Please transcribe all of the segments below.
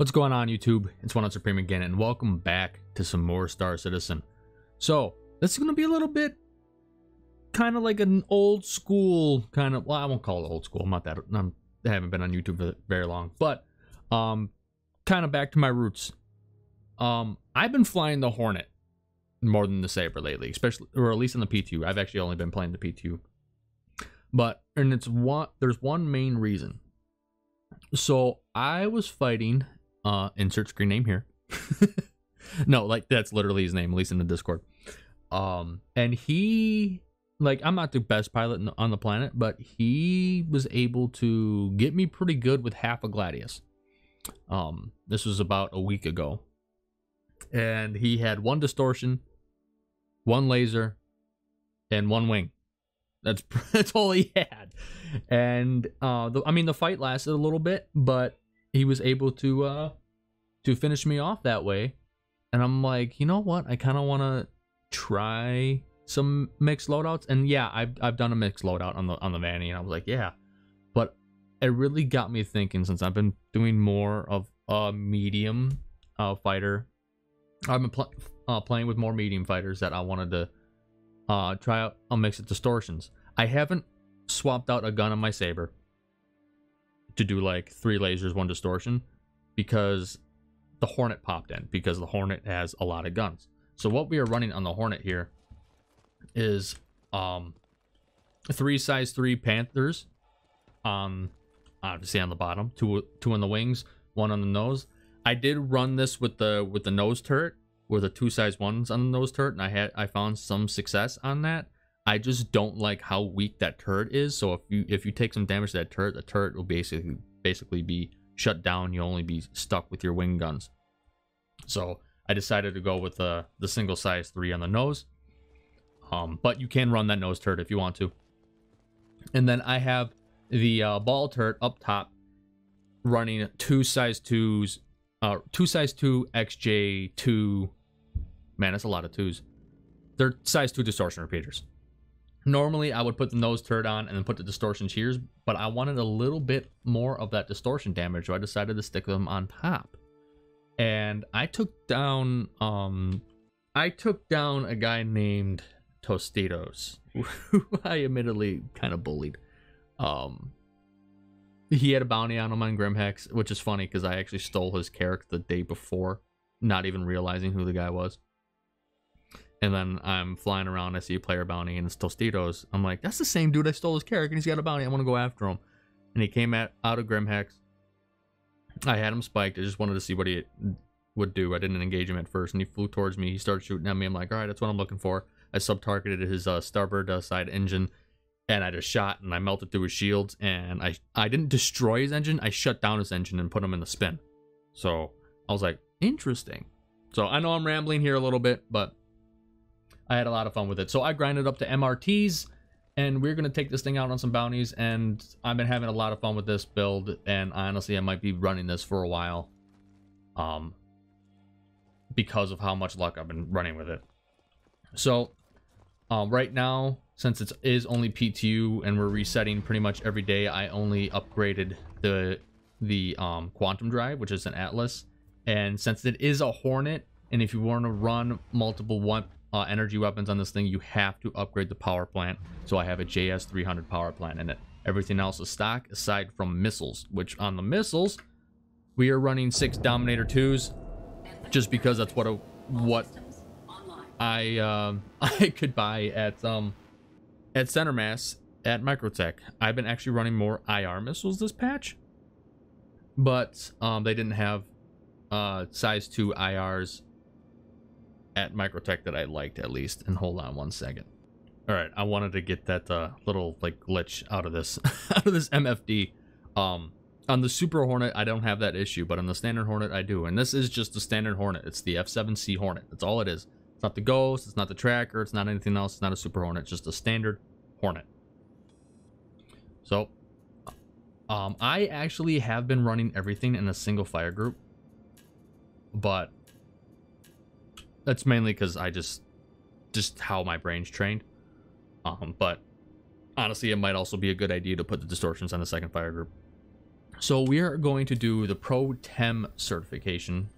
What's going on, YouTube? It's One Supreme again, and welcome back to some more Star Citizen. So, this is going to be a little bit kind of like an old school kind of, well, I won't call it old school. I haven't been on YouTube for very long, but kind of back to my roots. I've been flying the Hornet more than the Saber lately, especially, or at least in the PTU. I've actually only been playing the PTU. And there's one main reason. So, I was fighting insert screen name here. No, like that's literally his name, at least in the Discord. And he, like, I'm not the best pilot on the planet, but he was able to get me pretty good with half a Gladius. This was about a week ago, and he had one distortion, one laser, and one wing. That's all he had. And the fight lasted a little bit, but he was able to finish me off that way. And I'm like, you know what? I kind of want to try some mixed loadouts. And yeah, I've done a mixed loadout on the Vanny, and I was like, yeah. But it really got me thinking, since I've been doing more of a medium fighter. I've been playing with more medium fighters that I wanted to try out a mix of distortions. I haven't swapped out a gun on my Saber to do like 3 lasers, 1 distortion, because the Hornet popped in, because the Hornet has a lot of guns. So what we are running on the Hornet here is 3 size 3 Panthers, obviously on the bottom, two on the wings, 1 on the nose. I did run this with the nose turret, with the 2 size 1s on the nose turret, and I found some success on that. I just don't like how weak that turret is. So if you take some damage to that turret, the turret will basically be shut down. You'll only be stuck with your wing guns. So I decided to go with the single size 3 on the nose. But you can run that nose turret if you want to. And then I have the ball turret up top running 2 size 2s, 2 size 2 XJ2. Man, that's a lot of 2s. They're size 2 distortion repeaters. Normally, I would put the nose turret on and then put the distortion cheers, but I wanted a little bit more of that distortion damage, so I decided to stick them on top. And I took down a guy named Tostitos, who I admittedly kind of bullied. He had a bounty on him on Grimhex, which is funny because I actually stole his character the day before, not even realizing who the guy was. And then I'm flying around, I see a player bounty, and it's Tostitos. I'm like, that's the same dude I stole his character, and he's got a bounty. I want to go after him. And he came out of Grimhex. I had him spiked. I just wanted to see what he would do. I didn't engage him at first, and he flew towards me. He started shooting at me. I'm like, all right, that's what I'm looking for. I sub-targeted his starboard side engine, and I just shot, and I melted through his shields. And I didn't destroy his engine. I shut down his engine and put him in the spin. So I was like, interesting. So I know I'm rambling here a little bit, but I had a lot of fun with it. So I grinded up to MRTs, and we're going to take this thing out on some bounties, and I've been having a lot of fun with this build, and honestly, I might be running this for a while, because of how much luck I've been running with it. So, right now, since it is only PTU, and we're resetting pretty much every day, I only upgraded the Quantum Drive, which is an Atlas, and since it is a Hornet, and if you want to run multiple energy weapons on this thing, you have to upgrade the power plant. So I have a JS300 power plant in it. Everything else is stock, aside from missiles, which on the missiles, we are running 6 Dominator 2s, just because that's what I could buy at Center Mass at Microtech. I've been actually running more IR missiles this patch, but they didn't have size 2 IRs at Microtech that I liked, at least. And hold on one second. All right, I wanted to get that little like glitch out of this out of this MFD. On the Super Hornet, I don't have that issue, but on the Standard Hornet, I do. And this is just the Standard Hornet. It's the F7C Hornet. That's all it is. It's not the Ghost. It's not the Tracker. It's not anything else. It's not a Super Hornet. It's just a Standard Hornet. So, I actually have been running everything in a single fire group, but that's mainly because I just how my brain's trained. But honestly, it might also be a good idea to put the distortions on the second fire group. So we are going to do the Pro Tem certification.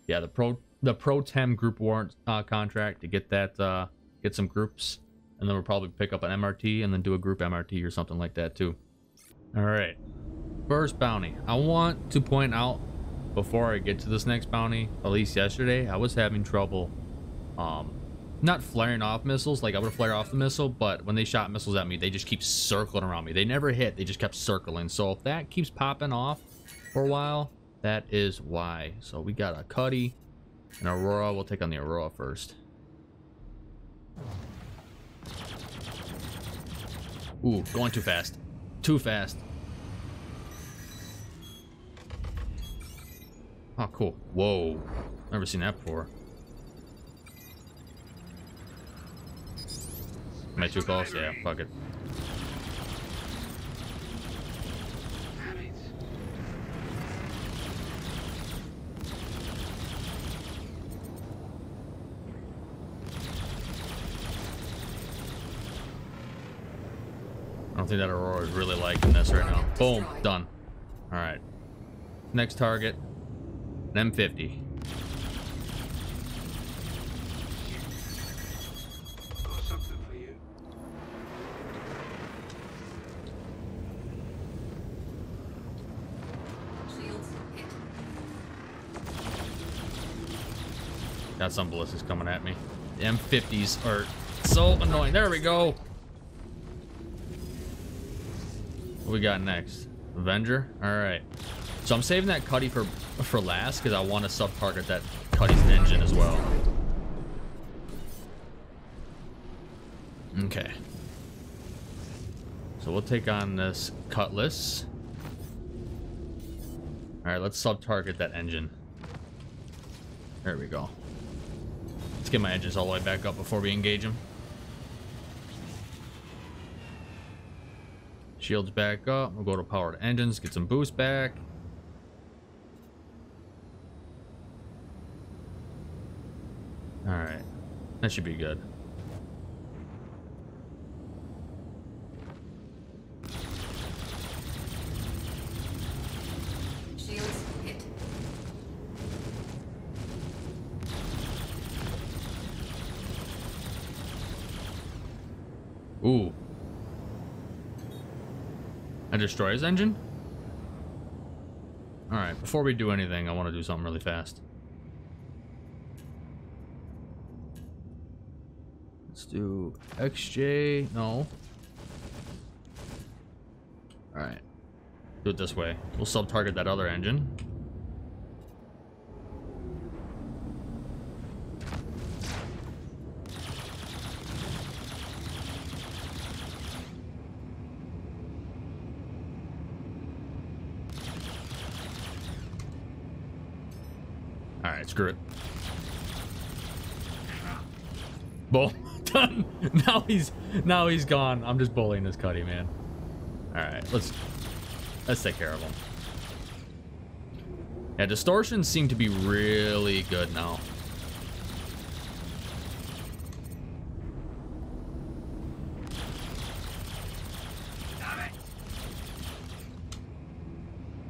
Yeah, the Pro Tem group warrant contract to get that, get some groups, and then we'll probably pick up an MRT and then do a group MRT or something like that too. All right, first bounty. I want to point out before I get to this next bounty, at least yesterday, I was having trouble, not flaring off missiles. Like I would flare off the missile, but when they shot missiles at me, they just keep circling around me. They never hit, they just kept circling. So if that keeps popping off for a while, that is why. So we got a Cuddy, an Aurora. We'll take on the Aurora first. Ooh, going too fast. Too fast. Oh, cool. Whoa. Never seen that before. Am I too close? Yeah, fuck it. I don't think that Aurora is really liking this right now. Boom. Done. Alright. Next target. An M50. Got some ballistics coming at me. The M50s are so annoying. There we go. What we got next? Avenger? Alright. So I'm saving that Cuddy for last because I want to sub-target that Cuddy's engine as well. Okay. So we'll take on this Cutlass. Alright, let's sub-target that engine. There we go. Let's get my engines all the way back up before we engage him. Shields back up. We'll go to powered engines, get some boost back. Alright. That should be good. Shields hit. Ooh. I destroy his engine? Alright, before we do anything, I want to do something really fast. Let's do XJ. No. Alright. Do it this way. We'll sub-target that other engine. Alright, screw it. Boom. Done. Now he's gone. I'm just bullying this Cuddy, man. Alright, let's take care of him. Yeah, distortions seem to be really good now.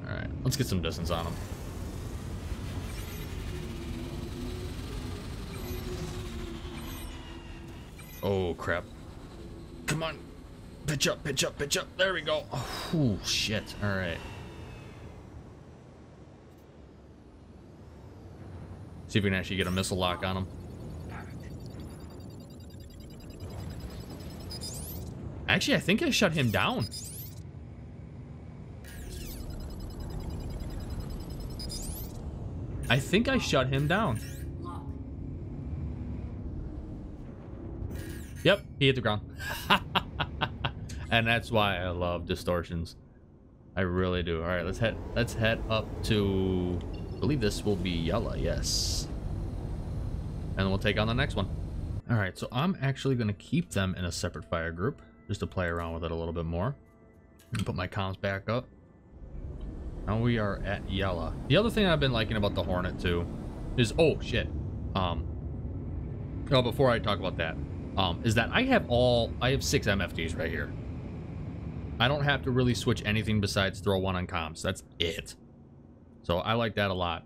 Alright, let's get some distance on him. Oh, crap. Come on. Pitch up, pitch up, pitch up. There we go. Oh, shit. All right. See if we can actually get a missile lock on him. Actually, I think I shut him down. I think I shut him down. Yep, he hit the ground. And that's why I love distortions. I really do. All right, let's head up to, I believe this will be yellow. Yes. And then we'll take on the next one. All right, so I'm actually going to keep them in a separate fire group just to play around with it a little bit more. And put my comms back up. Now we are at yellow. The other thing I've been liking about the Hornet too is, oh shit. Oh, before I talk about that, is that I have 6 MFTs right here. I don't have to really switch anything besides throw one on comms. That's it. So I like that a lot.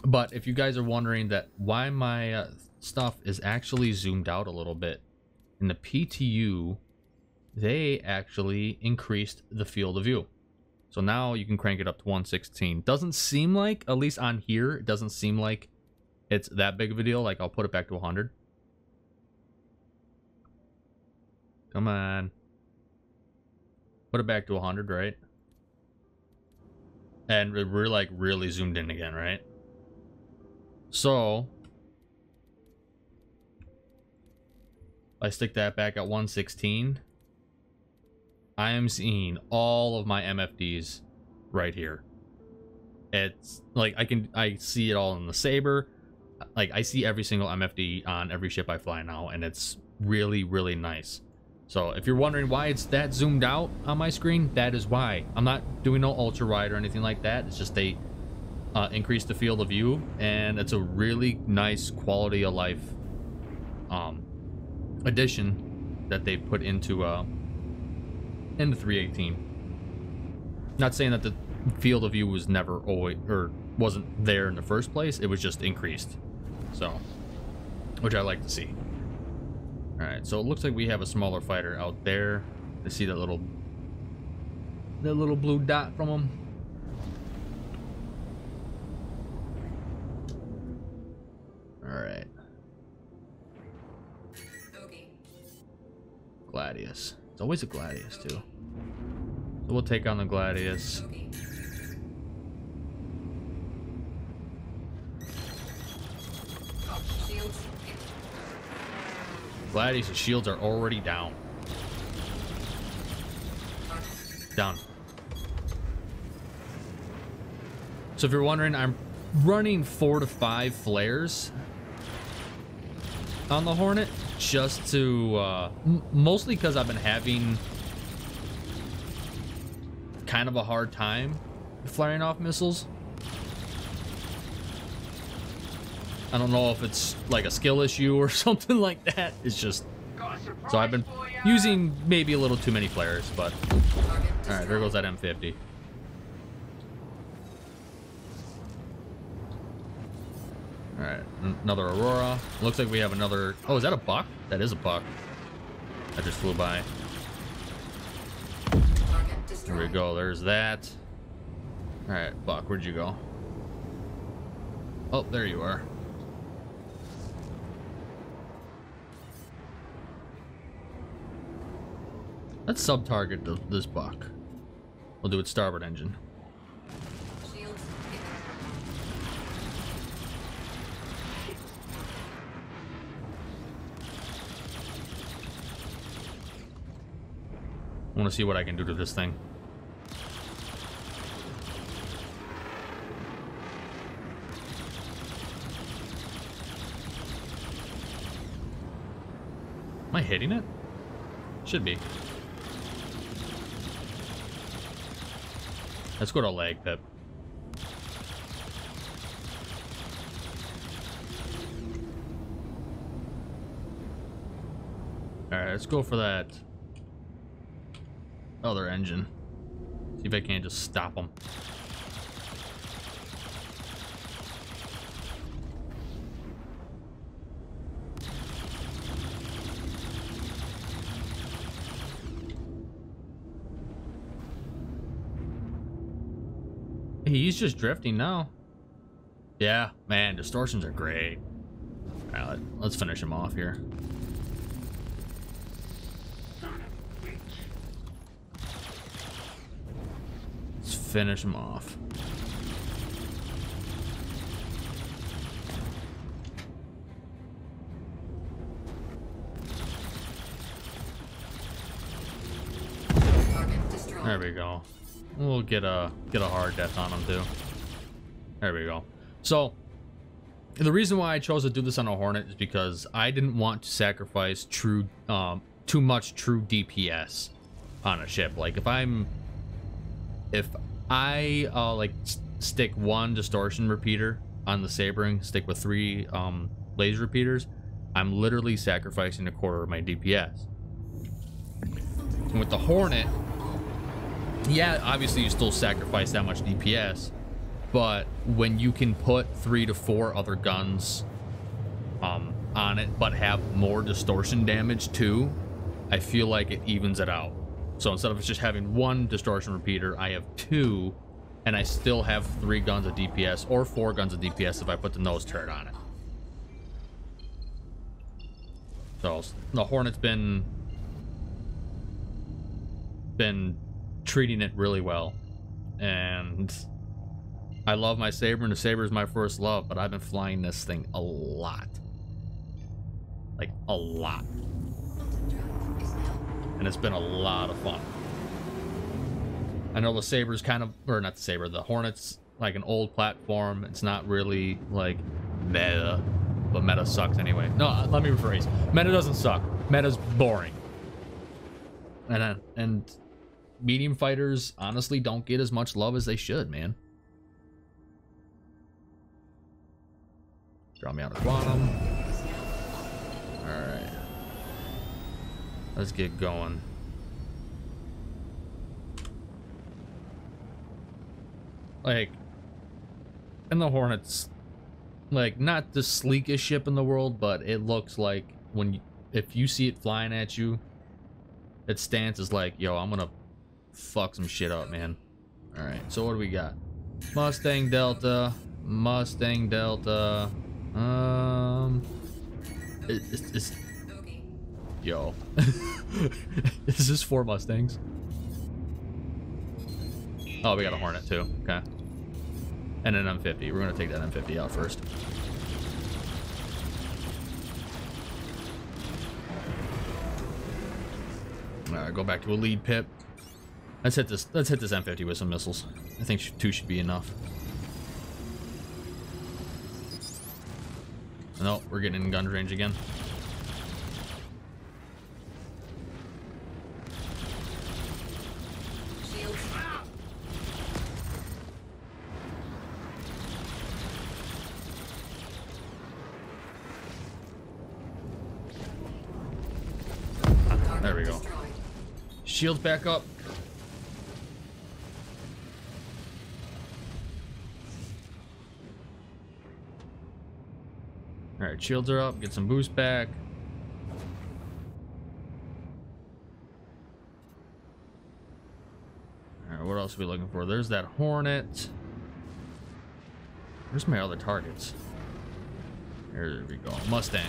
But if you guys are wondering that why my stuff is actually zoomed out a little bit, in the PTU, they actually increased the field of view. So now you can crank it up to 116. Doesn't seem like, at least on here, it doesn't seem like it's that big of a deal. Like, I'll put it back to 100. Come on. Put it back to 100, right? And we're like really zoomed in again, right? So I stick that back at 116. I am seeing all of my MFDs right here. It's like I see it all in the Saber. Like, I see every single MFD on every ship I fly now, and it's really, really nice. So if you're wondering why it's that zoomed out on my screen, that is why. I'm not doing no ultra wide or anything like that. It's just they increase the field of view, and it's a really nice quality of life addition that they put into 318. Not saying that the field of view was never always or wasn't there in the first place. It was just increased. So, which I like to see. All right, so it looks like we have a smaller fighter out there. I see that little blue dot from him. All right. Okay. Gladius. It's always a Gladius too. So we'll take on the Gladius. Okay. Shields. Gladius' shields are already down. Down. So if you're wondering, I'm running 4 to 5 flares on the Hornet, just to mostly because I've been having kind of a hard time firing off missiles. I don't know if it's like a skill issue or something like that. It's just, so I've been using maybe a little too many flares, but all right, there goes that M50. All right, another Aurora. Looks like we have another. Oh, is that a buck? That is a buck. That just flew by. There we go. There's that. All right, buck, where'd you go? Oh, there you are. Let's sub-target this buck. We'll do it starboard engine. Shields. I want to see what I can do to this thing. Am I hitting it? Should be. Let's go to lag pip. Alright, let's go for that other engine. See if I can't just stop them. He's just drifting now. Yeah, man, distortions are great. All right, let's finish him off here. Let's finish him off. There we go. We'll get a hard death on him too. There we go. So the reason why I chose to do this on a Hornet is because I didn't want to sacrifice too much true DPS on a ship. Like if I like stick one distortion repeater on the Sabering, stick with 3 laser repeaters, I'm literally sacrificing a quarter of my DPS. And with the Hornet, Yeah, obviously you still sacrifice that much DPS, but when you can put 3 to 4 other guns on it, but have more distortion damage too, I feel like it evens it out. So instead of just having 1 distortion repeater, I have 2, and I still have 3 guns of DPS, or 4 guns of DPS if I put the nose turret on it. So the Hornet's been treating it really well, and I love my Saber, and the Saber is my first love, but I've been flying this thing a lot. Like, a lot. And it's been a lot of fun. I know the Saber's kind of, or not the Saber, the Hornet's like an old platform. It's not really like meta, but meta sucks anyway. No, let me rephrase. Meta doesn't suck. Meta's boring. And medium fighters honestly don't get as much love as they should, man. Draw me out of quantum. Alright. Let's get going. Like, and the Hornet's like not the sleekest ship in the world, but it looks like if you see it flying at you, its stance is like, yo, I'm gonna fuck some shit up, man. Alright, so what do we got? Mustang Delta. It's yo. Is this 4 Mustangs? Oh, we got a Hornet too. Okay. And an M50. We're gonna take that M50 out first. Alright, go back to a lead pip. Let's hit this M50 with some missiles. I think 2 should be enough. No, we're getting in gun range again. There we go. Shields back up. Alright, shields are up. Get some boost back. Alright, what else are we looking for? There's that Hornet. Where's my other targets? There we go. Mustang.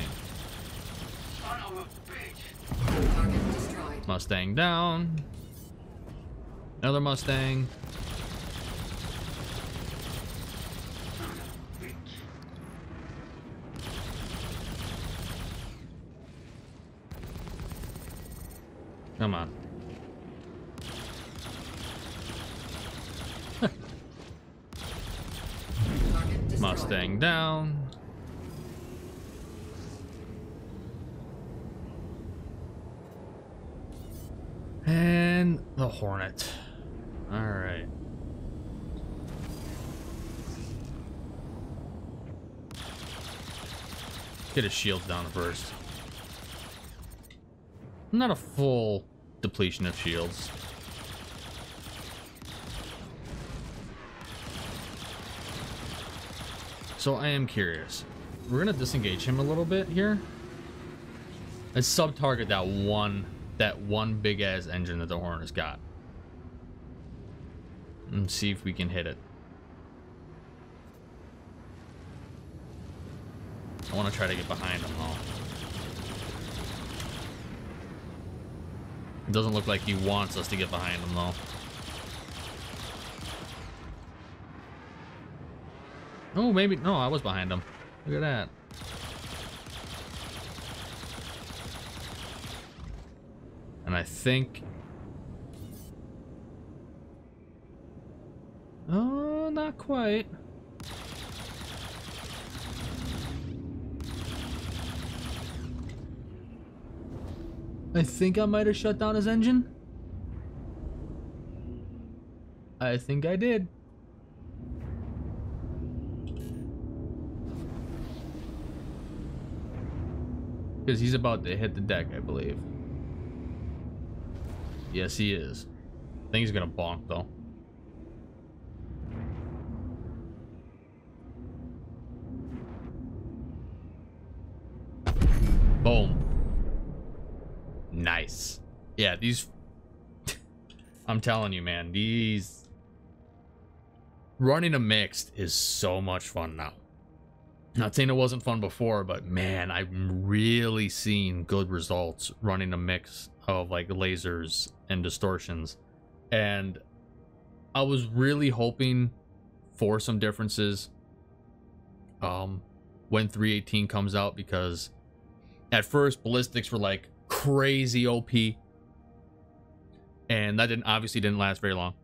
Mustang down. Another Mustang. Come on. Mustang down. And the Hornet. All right. Get his shields down first. Not a full depletion of shields. So I am curious. We're gonna disengage him a little bit here. Let's sub-target that one big ass engine that the Hornet's got. And see if we can hit it. I want to try to get behind him though. It doesn't look like he wants us to get behind him though. Oh, maybe. No, I was behind him. Look at that. And I think... Oh, not quite. I think I might have shut down his engine. I think I did. Because he's about to hit the deck, I believe. Yes, he is. I think he's gonna bonk though. Boom. Nice. Yeah, these... I'm telling you, man, these... Running a mixed is so much fun now. Not saying it wasn't fun before, but man, I'm really seeing good results running a mix of like lasers and distortions. And I was really hoping for some differences when 318 comes out, because at first ballistics were like crazy OP, and that obviously didn't last very long.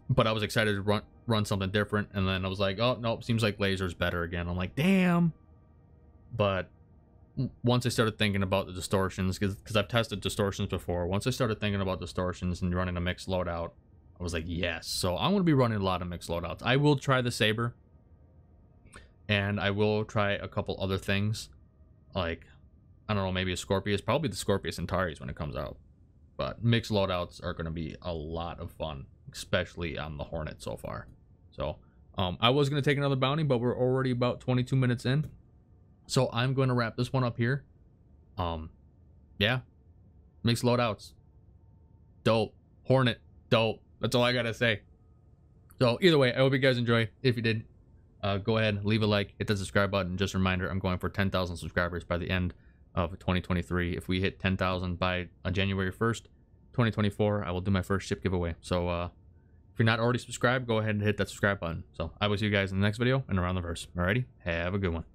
But I was excited to run something different, and then I was like, oh nope, seems like laser's better again. I'm like, damn. But once I started thinking about the distortions, because I've tested distortions before, once I started thinking about distortions and running a mixed loadout, I was like, yes. So I'm going to be running a lot of mixed loadouts. I will try the Saber, and I will try a couple other things, like, I don't know, maybe a Scorpius, probably the Scorpius Antares when it comes out. But mixed loadouts are going to be a lot of fun, especially on the Hornet so far. So I was going to take another bounty, but we're already about 22 minutes in. So I'm going to wrap this one up here. Yeah, mixed loadouts, dope. Hornet, dope. That's all I got to say. So either way, I hope you guys enjoy. If you did, go ahead, leave a like, hit the subscribe button. Just a reminder, I'm going for 10,000 subscribers by the end of 2023. If we hit 10,000 by January 1st, 2024, I will do my first ship giveaway. So if you're not already subscribed, go ahead and hit that subscribe button. So I will see you guys in the next video and around the verse. Alrighty, have a good one.